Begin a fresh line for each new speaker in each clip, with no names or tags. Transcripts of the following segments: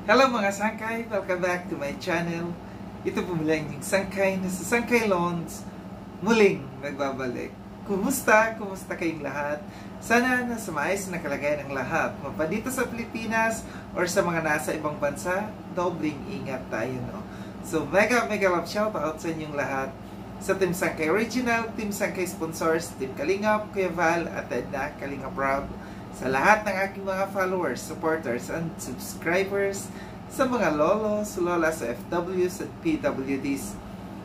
Hello mga sangkay! Welcome back to my channel. Ito po mula yung sangkay na sa Sangkay Loans muling nagbabalik. Kumusta? Kumusta kayong lahat? Sana nasa maayos na kalagayan ng lahat. Mapa dito sa Pilipinas or sa mga nasa ibang bansa, dobling ingat tayo, no? So mega love shoutout sa inyong lahat. Sa Team Sangkay Original, Team Sangkay Sponsors, Team Kalingap, Kuya Val, at Edna, Kalingap Rob, sa lahat ng aking mga followers, supporters, and subscribers, sa mga lolos, lolas, FWs, at PWDs.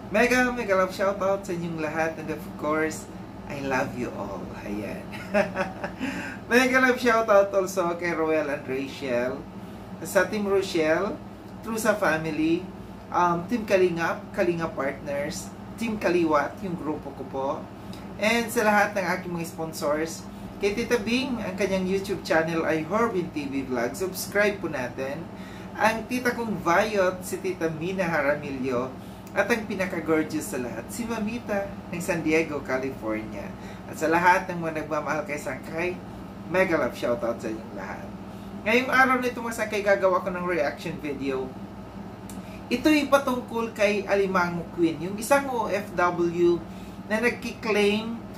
Mega love shoutout sa inyong lahat, and of course, I love you all. Ayan. Mega love shoutout also kay Roel and Rachel, sa Team Rochelle, through sa family, Team Kalingap, Kalingap Partners, Team Kaliwat, yung grupo ko po, and sa lahat ng aking mga sponsors. Kay Tita Bing, ang kanyang YouTube channel ay Horbin TV Vlog. Subscribe po natin. Ang tita kong Vayot, si Tita Mina Jaramillo. At ang pinaka-gorgeous sa lahat, si Mamita ng San Diego, California. At sa lahat ng mga nagmamahal kay Sangkay, mega love shoutout sa inyong lahat. Ngayong araw na ito mga Sangkay, gagawa ko ng reaction video. Ito'y patungkol kay Alimango Queen, yung isang OFW na nagkiklaim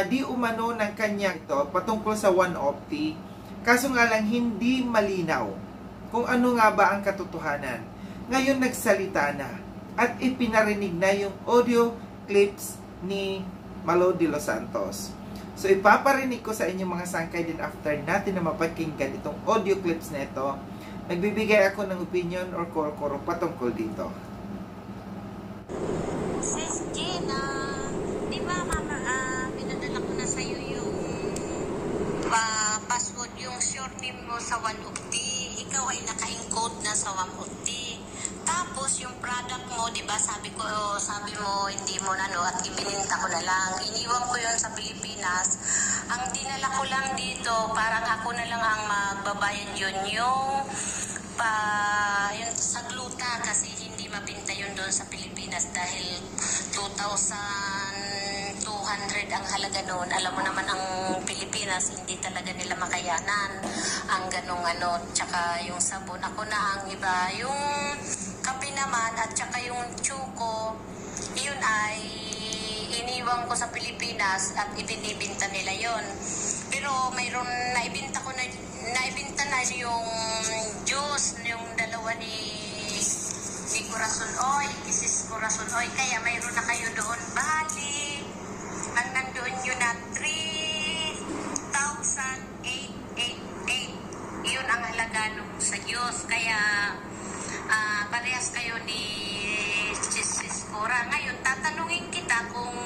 di umano ng kanya ito patungkol sa One Opti, kaso nga lang hindi malinaw kung ano nga ba ang katotohanan. Ngayon nagsalita na at ipinarinig na yung audio clips ni Malo de los Santos. So ipaparinig ko sa inyo mga sangkay din after natin na mapakinggan itong audio clips na ito. Nagbibigay ako ng opinion or koro-koro patungkol dito.
Sis Gina, di ba mama, pinadala ko na sa'yo yung password, yung surname mo sa One Opti. Ikaw ay naka-encode na sa One Opti. Tapos yung product mo, di ba, sabi mo hindi mo na, no, at ibininta ko na lang. Iniwan ko yun sa Pilipinas. Ang dinala ko lang dito, parang ako na lang ang magbabayad yun, yung sa gluta, kasi hindi mabinta yun doon sa Pilipinas dahil 2,200 ang halaga noon. Alam mo naman ang Pilipinas, hindi talaga nila makayanan ang ganong tsaka yung sabon. Ako na ang iba. Yung kape naman at tsaka yung chuko, yun ay iniwan ko sa Pilipinas at ibinibinta nila yon. Pero mayroon naibinta na yung juice, yung dalawa ni Corazon Oil, Isis Corazon Oil. Kaya mayroon na kayo doon. Bali, ang nandoon yun na 3,888. Yun ang halaga nung sa Diyos. Kaya parehas kayo ni Isis Cora. Ngayon, tatanungin kita kung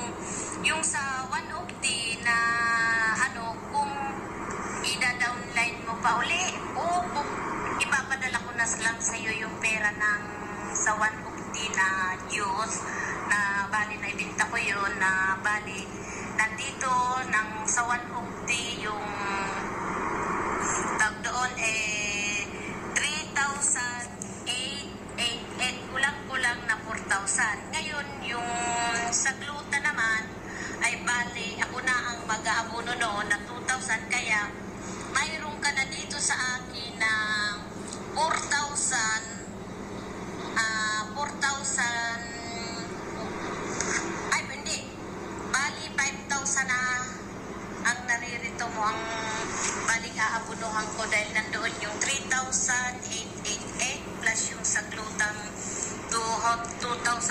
yung sa One Opti na kung ida-downline mo pa uli o kung ipapadala ko na lang sa'yo yung pera ng sa One Opti na Diyos na bali na ibinta ko yun, na bali nandito ng sa One Opti yung tag doon 3,888, kulang-kulang na 4,000. Ngayon yung sa gluta naman ay bali ako na ang mag-aabono noon na 2,000, kaya mayroon ka na dito sa akin ng 4,000 ay hindi, bali 5,000 na ang naririto mo, ang baling aabunuhan ko dahil nandoon yung 3,888 plus yung sa glutang 2,200.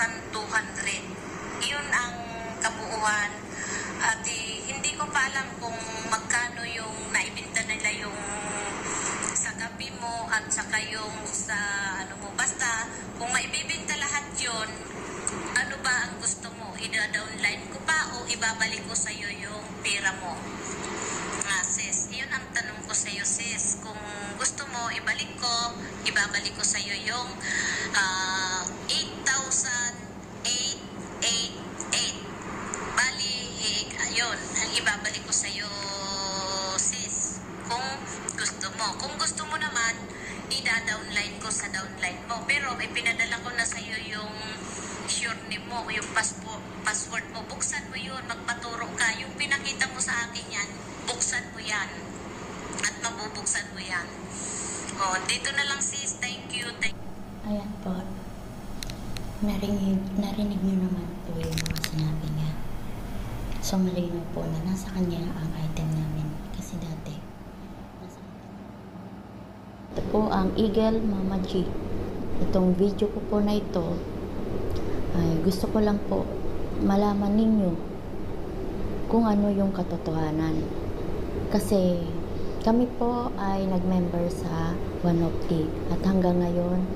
Yun ang kabuuan. At hindi ko pa alam kung magkano yung naibinta nila yung sa gabi mo at saka yung sa mo. Basta kung maibibinta lahat yun, ano ba ang gusto mo? Ida-downline ko pa o ibabalik ko sa'yo yung pera mo? Sis, yun ang tanong ko sa'yo, sis. Kung gusto mo, ibabalik ko sa'yo yung 8,888. Bali, yun, ang ibabalik ko sa'yo, sis. Kung gusto mo. Kung gusto mo naman, ida-downline ko sa downline mo. Pero may pinadala ko na sa'yo yung surname mo, yung password mo. Buksan mo yun, magpaturo ka. Yung pinakita mo sa akin yan, buksan mo yan. At mabubuksan mo yan. O, dito na lang sis. Thank you.
Ayan po. Narinig niyo naman po yung mga sinabi niya. So, malinaw po na nasa kanya ang item namin. Kasi dati, nasa kanya. Ito po ang Eagle Mama G. Itong video ko po na ito, ay gusto ko lang po malaman ninyo kung ano yung katotohanan. Kasi, kami po ay nag-member sa One of the at hanggang ngayon,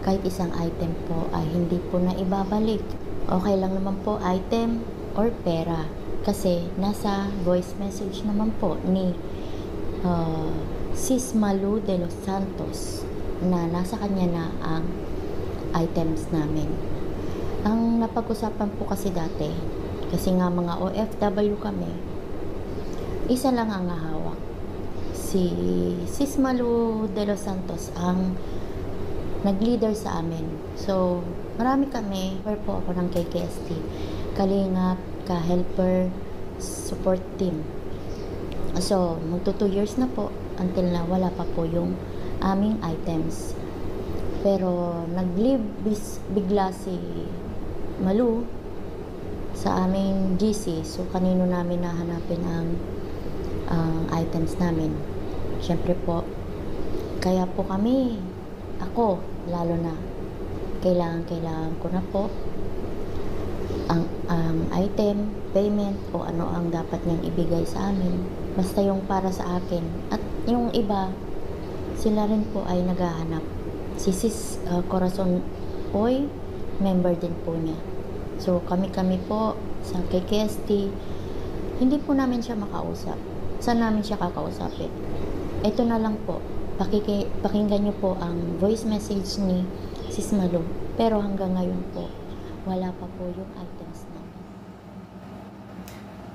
kahit isang item po ay hindi po na ibabalik. Okay lang naman po item or pera. Kasi nasa voice message naman po ni Sis Malu de los Santos na nasa kanya na ang items namin. Ang napag-usapan po kasi dati, kasi nga mga OFW kami, isa lang ang hawak. Si Sis Malu de los Santos ang nag-leader sa amin. So, marami kami. Helper po ako ng KKST. Kalingap, ka-helper, support team. So, magto 2 years na po until na wala pa po yung aming items. Pero, nag-leave bigla si Malu sa aming GC. So, kanino namin nahanapin ang items namin. Siyempre po, kaya po kami, ako, lalo na, kailangan ko na po ang item, payment, o ano ang dapat niyang ibigay sa amin. Basta yung para sa akin. At yung iba, sila rin po ay naghahanap. Si Sis Corazon Oy, member din po niya. So, kami po sa KKST, hindi po namin siya makausap. Saan namin siya kakausapin? Ito na lang po. Pakinggan niyo po ang voice message ni Sis Malu. Pero hanggang ngayon po, wala pa po yung items namin.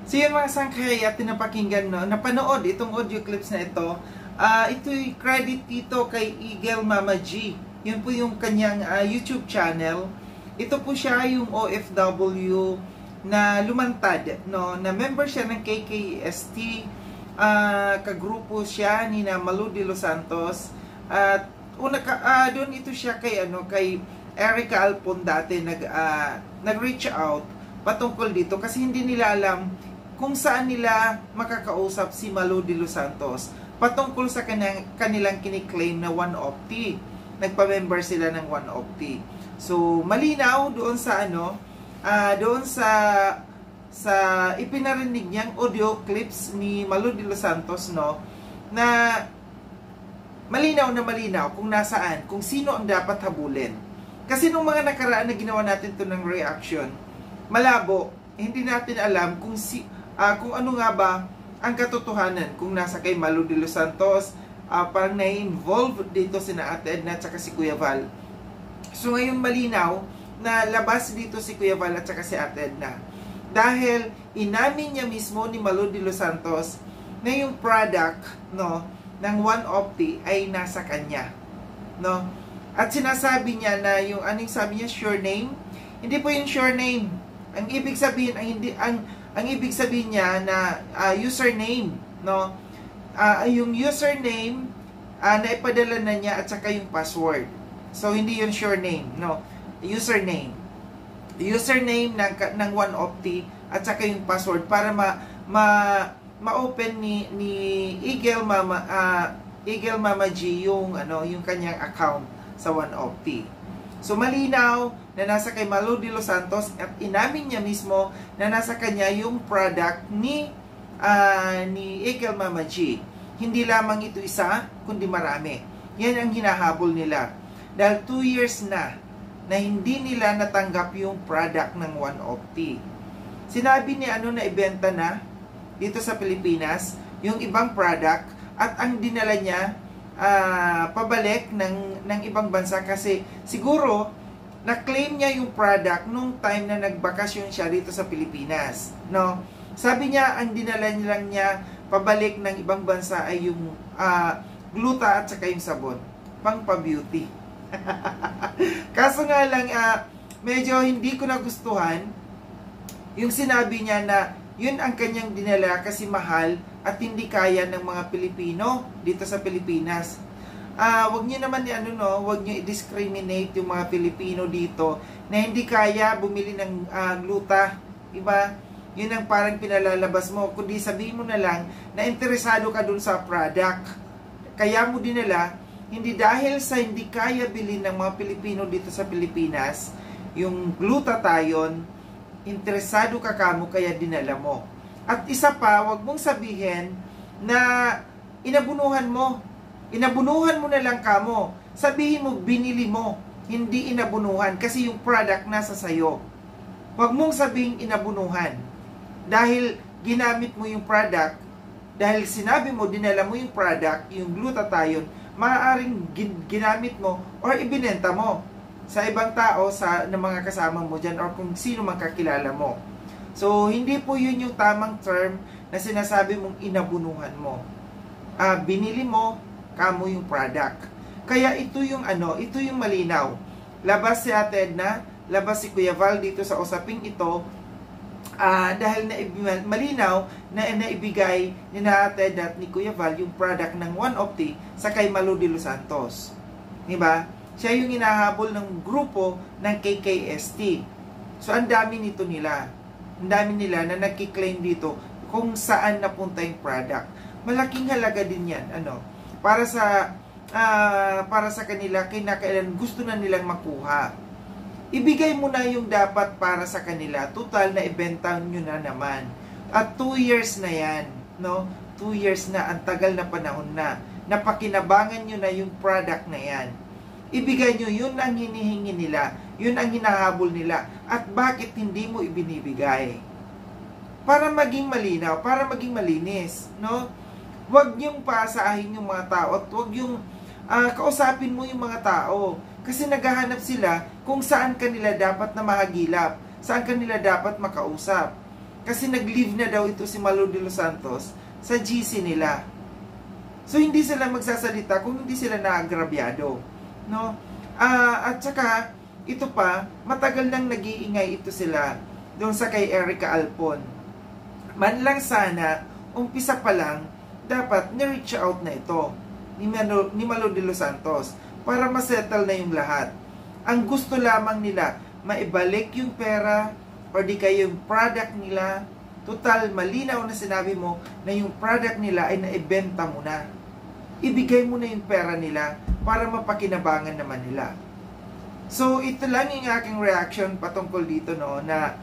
So yun mga sangkay at tinapakinggan no, napanood itong audio clips na ito. Ito'y credit dito kay Eagle Mama G. Yun po yung kanyang YouTube channel. Ito po siya yung OFW na lumantad, no, na member siya ng KKST. Kagrupo siya ni na Malu de los Santos. At doon ito siya kay Erica Alpon dati nag-reach out patungkol dito kasi hindi nila alam kung saan nila makakausap si Malu de los Santos patungkol sa kanilang kiniklaim na One of T. Nagpa-member sila ng One of T. So, malinaw doon sa doon sa ipinarinig niyang audio clips ni Malu de los Santos, no, na malinaw kung nasaan, kung sino ang dapat habulin. Kasi nung mga nakaraan na ginawa natin to ng reaction, malabo, hindi natin alam kung ano nga ba ang katotohanan, kung nasa kay Malu de los Santos, parang na-involve dito sina Ate Edna at saka si Kuya Val. So ngayon malinaw na labas dito si Kuya Val at saka si Ate Edna. Dahil inamin niya mismo ni Malu de los Santos na yung product, no, ng One of T ay nasa kanya, no? At sinasabi niya na yung anong sabi niya, sure name. Hindi po yung sure name. Ang ibig sabihin ang ibig sabihin niya na username, no? Yung username na ipadala na niya at saka yung password. So hindi yun sure name, no? Username ng One of T at saka yung password para ma-open ni Eagle Mama G yung yung kanyang account sa One of T. So malinaw na nasa kay Malu de los Santos at inamin niya mismo na nasa kanya yung product ni Eagle Mama G. Hindi lamang ito isa, kundi marami. Yan ang hinahabol nila. Dahil 2 years na hindi nila natanggap yung product ng One of T. Sinabi ni na ibenta na dito sa Pilipinas yung ibang product at ang dinala niya pabalik ng ibang bansa kasi siguro na-claim niya yung product nung time na nagbakasyon siya dito sa Pilipinas, no? Sabi niya ang dinala lang niya pabalik ng ibang bansa ay yung gluta at saka yung sabon pang pa-beauty. Kaso nga lang medyo hindi ko nagustuhan yung sinabi niya na yun ang kanyang dinala kasi mahal at hindi kaya ng mga Pilipino dito sa Pilipinas. wag niyo naman wag niyo i-discriminate yung mga Pilipino dito na hindi kaya bumili ng gluta, diba? Yun ang parang pinalalabas mo, kundi sabihin mo na lang na interesado ka dun sa product. Kaya mo dinala, hindi dahil sa hindi kaya bilhin ng mga Pilipino dito sa Pilipinas, yung glutathione, interesado ka kamo kaya dinala mo. At isa pa, wag mong sabihin na inabunuhan mo. Inabunuhan mo na lang kamo. Sabihin mo, binili mo. Hindi inabunuhan kasi yung product nasa sayo. Huwag mong sabihin inabunuhan. Dahil ginamit mo yung product, dahil sinabi mo, dinala mo yung product, yung glutathione, maaaring ginamit mo or ibinenta mo sa ibang tao, ng mga kasama mo dyan or kung sino man kakilala mo. So, hindi po yun yung tamang term na sinasabi mong inabunuhan mo. Binili mo, kamo yung product. Kaya ito yung ito yung malinaw. Labas si Ate Edna, labas si Kuya Val dito sa usaping ito, dahil malinaw na naibigay ni Ate Edna at ni Kuya Val yung product ng One Opti sa kay Malu de los Santos. Diba? Siya yung hinahabol ng grupo ng KKST. So, ang dami nito nila. Ang dami nila na nagkiklaim dito kung saan napunta yung product. Malaking halaga din yan. Para sa kanila, kinakailan gusto na nilang makuha. Ibigay mo na yung dapat para sa kanila. Total na ibenta nyo na naman. At 2 years na yan. 2 years na, ang tagal na panahon na. Napakinabangan nyo na yung product na yan. Ibigay nyo, yun ang hinihingi nila. Yun ang hinahabol nila. At bakit hindi mo ibinibigay? Para maging malinaw, para maging malinis. Huwag niyong paasahin yung mga tao at huwag yung kausapin mo yung mga tao. Kasi naghahanap sila kung saan kanila dapat na mahagilap, saan kanila dapat makausap. Kasi nag-leave na daw ito si Malu de los Santos sa GC nila. So hindi sila magsasalita kung hindi sila naagrabyado. At saka, ito pa, matagal nang nag-iingay ito sila doon sa kay Erica Alpon. Man lang sana, umpisa pa lang, dapat ni-reach out na ito ni Malu de los Santos para masettle na yung lahat. Ang gusto lamang nila, maibalik yung pera or di kaya yung product nila. Total, malinaw na sinabi mo na yung product nila ay naibenta mo na. Ibigay mo na yung pera nila para mapakinabangan naman nila. So, ito lang yung aking reaction patungkol dito na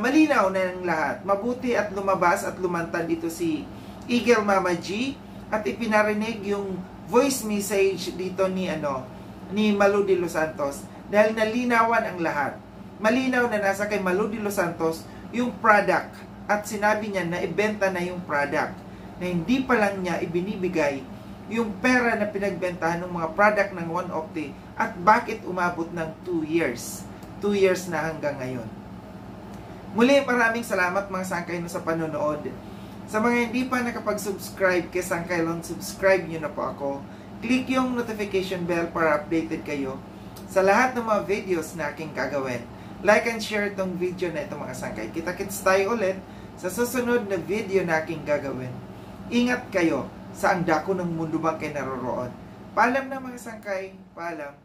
malinaw na ng lahat. Mabuti at lumabas at lumantad dito si Eagle Mama G at ipinarinig yung voice message dito ni Malu de los Santos dahil nalinawan ang lahat. Malinaw na nasa kay Malu de los Santos yung product at sinabi niya na ibenta na yung product na hindi pa lang niya ibinibigay yung pera na pinagbentahan ng mga product ng One Opti at bakit umabot ng 2 years. 2 years na hanggang ngayon. Muli, maraming salamat mga sangkay sa panonood. Sa mga hindi pa nakapag-subscribe kay Sangkailon, subscribe nyo na po ako. Click yung notification bell para updated kayo sa lahat ng mga videos na aking gagawin. Like and share itong video na ito mga sangkay. Kita-kits tayo ulit sa susunod na video na aking gagawin. Ingat kayo sa ang dako ng mundo bang kayo naroroon. Paalam na mga sangkay. Paalam.